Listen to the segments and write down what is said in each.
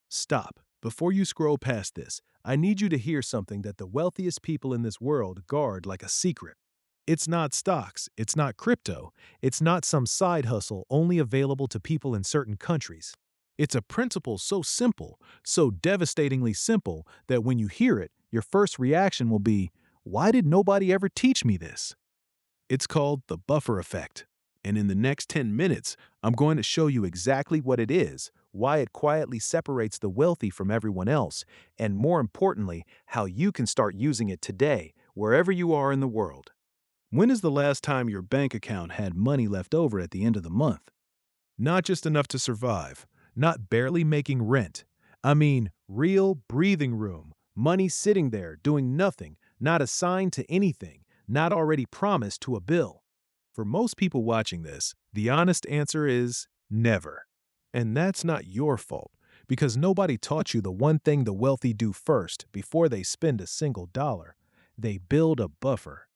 Stop. Before you scroll past this, I need you to hear something that the wealthiest people in this world guard like a secret. It's not stocks, it's not crypto, it's not some side hustle only available to people in certain countries. It's a principle so simple, so devastatingly simple, that when you hear it, your first reaction will be, why did nobody ever teach me this? It's called the buffer effect. And in the next 10 minutes, I'm going to show you exactly what it is, why it quietly separates the wealthy from everyone else, and more importantly, how you can start using it today, wherever you are in the world. When is the last time your bank account had money left over at the end of the month? Not just enough to survive, not barely making rent. I mean, real breathing room, money sitting there doing nothing, not assigned to anything, not already promised to a bill. For most people watching this, the honest answer is never. And that's not your fault, because nobody taught you the one thing the wealthy do first before they spend a single dollar. They build a buffer.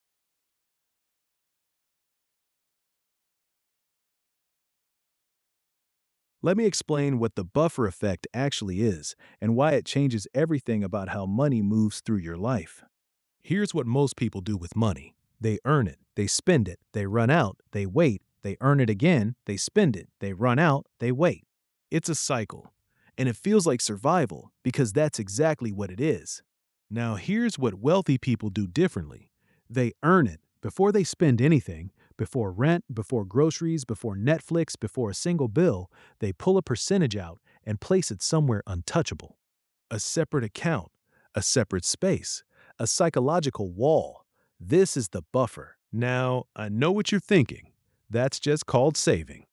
Let me explain what the buffer effect actually is and why it changes everything about how money moves through your life. Here's what most people do with money: they earn it, they spend it, they run out, they wait, they earn it again, they spend it, they run out, they wait. It's a cycle. And it feels like survival because that's exactly what it is. Now, here's what wealthy people do differently: they earn it before they spend anything, before rent, before groceries, before Netflix, before a single bill. They pull a percentage out and place it somewhere untouchable: a separate account, a separate space, a psychological wall. This is the buffer. Now, I know what you're thinking. That's just called saving.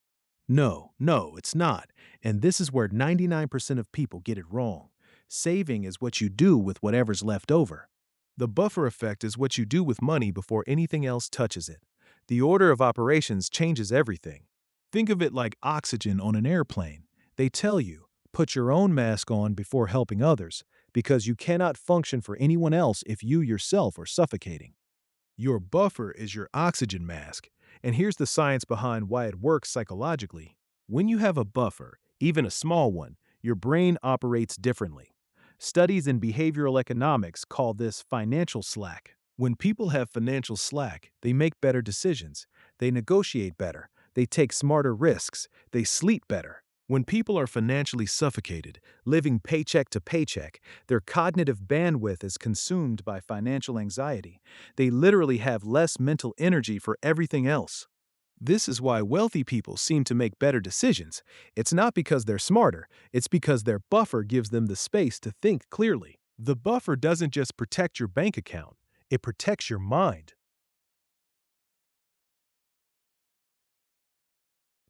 No, no, it's not. And this is where 99% of people get it wrong. Saving is what you do with whatever's left over. The buffer effect is what you do with money before anything else touches it. The order of operations changes everything. Think of it like oxygen on an airplane. They tell you, put your own mask on before helping others, because you cannot function for anyone else if you yourself are suffocating. Your buffer is your oxygen mask, and here's the science behind why it works psychologically. When you have a buffer, even a small one, your brain operates differently. Studies in behavioral economics call this financial slack. When people have financial slack, they make better decisions, they negotiate better, they take smarter risks, they sleep better. When people are financially suffocated, living paycheck to paycheck, their cognitive bandwidth is consumed by financial anxiety. They literally have less mental energy for everything else. This is why wealthy people seem to make better decisions. It's not because they're smarter, it's because their buffer gives them the space to think clearly. The buffer doesn't just protect your bank account, it protects your mind.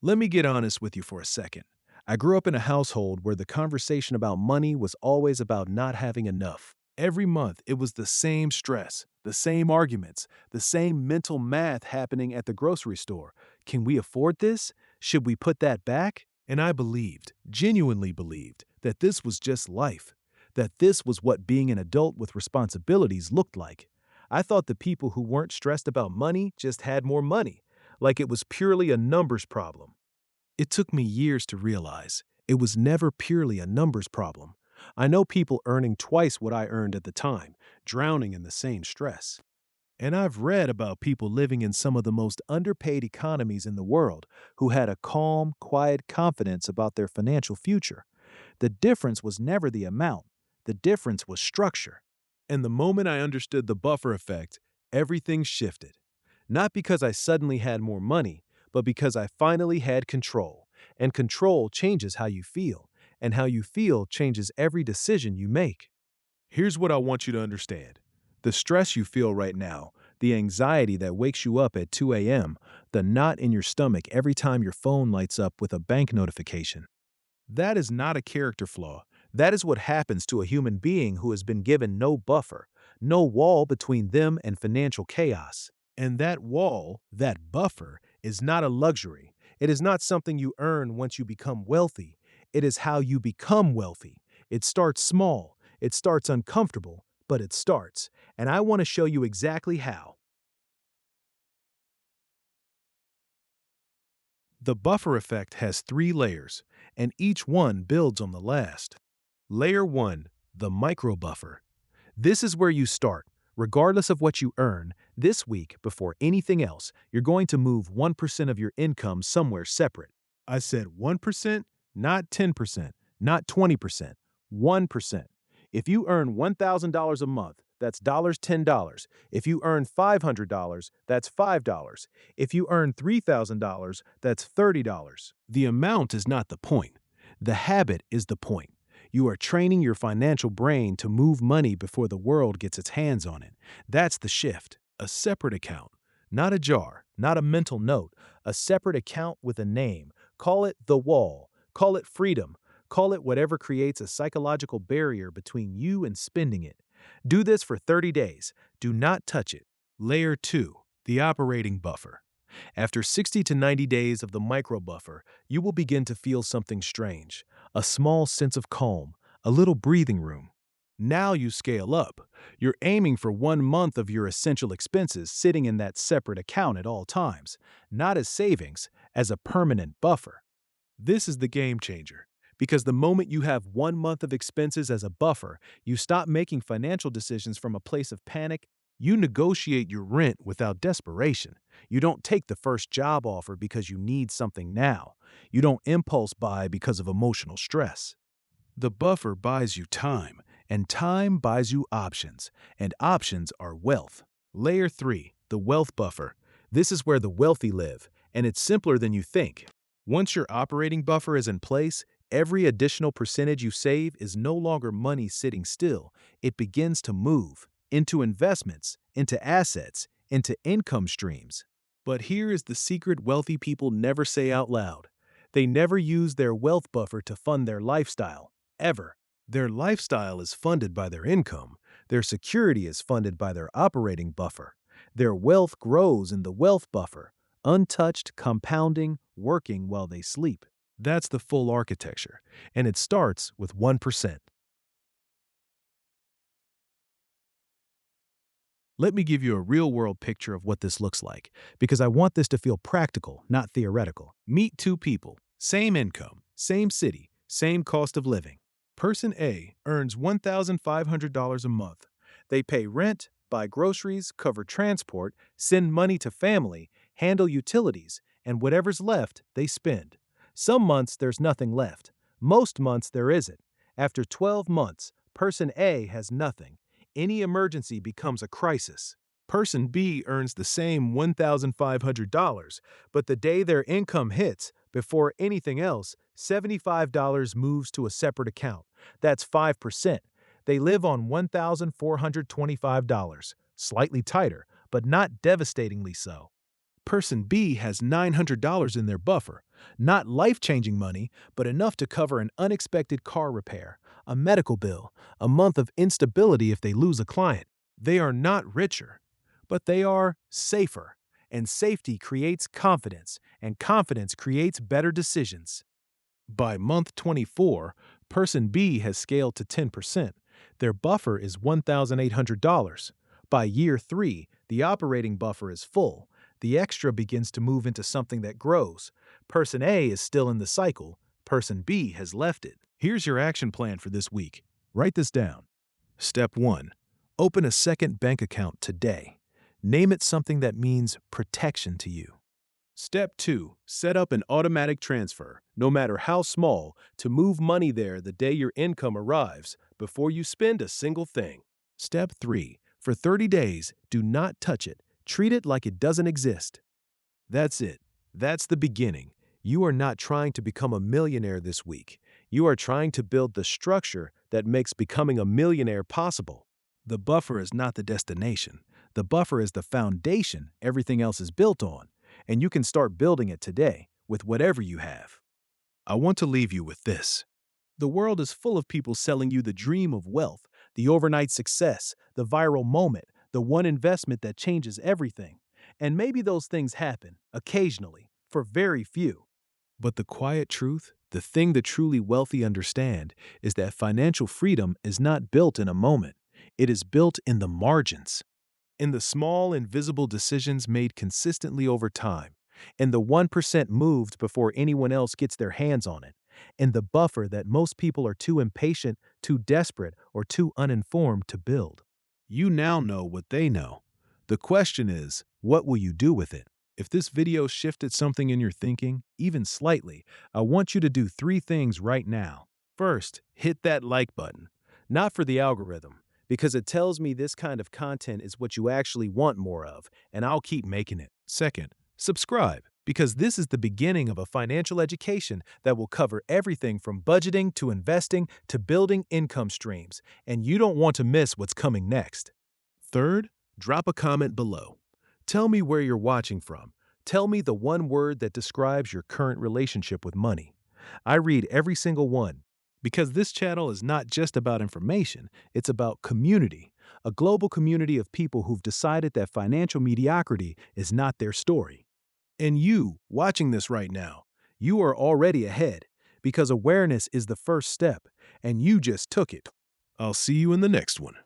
Let me get honest with you for a second. I grew up in a household where the conversation about money was always about not having enough. Every month, it was the same stress, the same arguments, the same mental math happening at the grocery store. Can we afford this? Should we put that back? And I believed, genuinely believed, that this was just life, that this was what being an adult with responsibilities looked like. I thought the people who weren't stressed about money just had more money, like it was purely a numbers problem. It took me years to realize it was never purely a numbers problem. I know people earning twice what I earned at the time, drowning in the same stress. And I've read about people living in some of the most underpaid economies in the world who had a calm, quiet confidence about their financial future. The difference was never the amount, the difference was structure. And the moment I understood the buffer effect, everything shifted. Not because I suddenly had more money, but because I finally had control. And control changes how you feel, and how you feel changes every decision you make. Here's what I want you to understand: the stress you feel right now, the anxiety that wakes you up at 2 a.m., the knot in your stomach every time your phone lights up with a bank notification. That is not a character flaw. That is what happens to a human being who has been given no buffer, no wall between them and financial chaos. And that wall, that buffer, is not a luxury. It is not something you earn once you become wealthy. It is how you become wealthy. It starts small, it starts uncomfortable, but it starts. And I want to show you exactly how. The buffer effect has three layers, and each one builds on the last. Layer 1, the micro buffer. This is where you start. Regardless of what you earn, this week, before anything else, you're going to move 1% of your income somewhere separate. I said 1%, not 10%, not 20%, 1%. If you earn $1,000 a month, that's $10. If you earn $500, that's $5. If you earn $3,000, that's $30. The amount is not the point. The habit is the point. You are training your financial brain to move money before the world gets its hands on it. That's the shift. A separate account. Not a jar, not a mental note. A separate account with a name. Call it the wall. Call it freedom. Call it whatever creates a psychological barrier between you and spending it. Do this for 30 days. Do not touch it. Layer 2, the operating buffer. After 60 to 90 days of the micro buffer, you will begin to feel something strange, a small sense of calm, a little breathing room. Now you scale up. You're aiming for 1 month of your essential expenses sitting in that separate account at all times, not as savings, as a permanent buffer. This is the game changer. Because the moment you have 1 month of expenses as a buffer, you stop making financial decisions from a place of panic. You negotiate your rent without desperation. You don't take the first job offer because you need something now. You don't impulse buy because of emotional stress. The buffer buys you time, and time buys you options, and options are wealth. Layer 3, the wealth buffer. This is where the wealthy live, and it's simpler than you think. Once your operating buffer is in place, every additional percentage you save is no longer money sitting still. It begins to move into investments, into assets, into income streams. But here is the secret wealthy people never say out loud. They never use their wealth buffer to fund their lifestyle, ever. Their lifestyle is funded by their income. Their security is funded by their operating buffer. Their wealth grows in the wealth buffer, untouched, compounding, working while they sleep. That's the full architecture, and it starts with 1%. Let me give you a real-world picture of what this looks like, because I want this to feel practical, not theoretical. Meet two people, same income, same city, same cost of living. Person A earns $1,500 a month. They pay rent, buy groceries, cover transport, send money to family, handle utilities, and whatever's left, they spend. Some months there's nothing left. Most months there isn't. After 12 months, person A has nothing. Any emergency becomes a crisis. Person B earns the same $1,500, but the day their income hits, before anything else, $75 moves to a separate account. That's 5%. They live on $1,425, slightly tighter, but not devastatingly so. Person B has $900 in their buffer, not life-changing money, but enough to cover an unexpected car repair, a medical bill, a month of instability if they lose a client. They are not richer, but they are safer, and safety creates confidence, and confidence creates better decisions. By month 24, person B has scaled to 10%. Their buffer is $1,800. By year 3, the operating buffer is full. The extra begins to move into something that grows. Person A is still in the cycle. Person B has left it. Here's your action plan for this week. Write this down. Step 1. Open a second bank account today. Name it something that means protection to you. Step 2. Set up an automatic transfer, no matter how small, to move money there the day your income arrives, before you spend a single thing. Step 3. For 30 days, do not touch it. Treat it like it doesn't exist. That's it. That's the beginning. You are not trying to become a millionaire this week. You are trying to build the structure that makes becoming a millionaire possible. The buffer is not the destination. The buffer is the foundation everything else is built on, and you can start building it today with whatever you have. I want to leave you with this. The world is full of people selling you the dream of wealth, the overnight success, the viral moment, the one investment that changes everything. And maybe those things happen, occasionally, for very few. But the quiet truth, the thing the truly wealthy understand, is that financial freedom is not built in a moment. It is built in the margins, in the small, invisible decisions made consistently over time, in the 1% moved before anyone else gets their hands on it, and the buffer that most people are too impatient, too desperate, or too uninformed to build. You now know what they know. The question is, what will you do with it? If this video shifted something in your thinking, even slightly, I want you to do 3 things right now. First, hit that like button. Not for the algorithm, because it tells me this kind of content is what you actually want more of, and I'll keep making it. Second, subscribe, because this is the beginning of a financial education that will cover everything from budgeting to investing to building income streams, and you don't want to miss what's coming next. Third, drop a comment below. Tell me where you're watching from. Tell me the one word that describes your current relationship with money. I read every single one because this channel is not just about information, it's about community, a global community of people who've decided that financial mediocrity is not their story. And you, watching this right now, you are already ahead because awareness is the first step, and you just took it. I'll see you in the next one.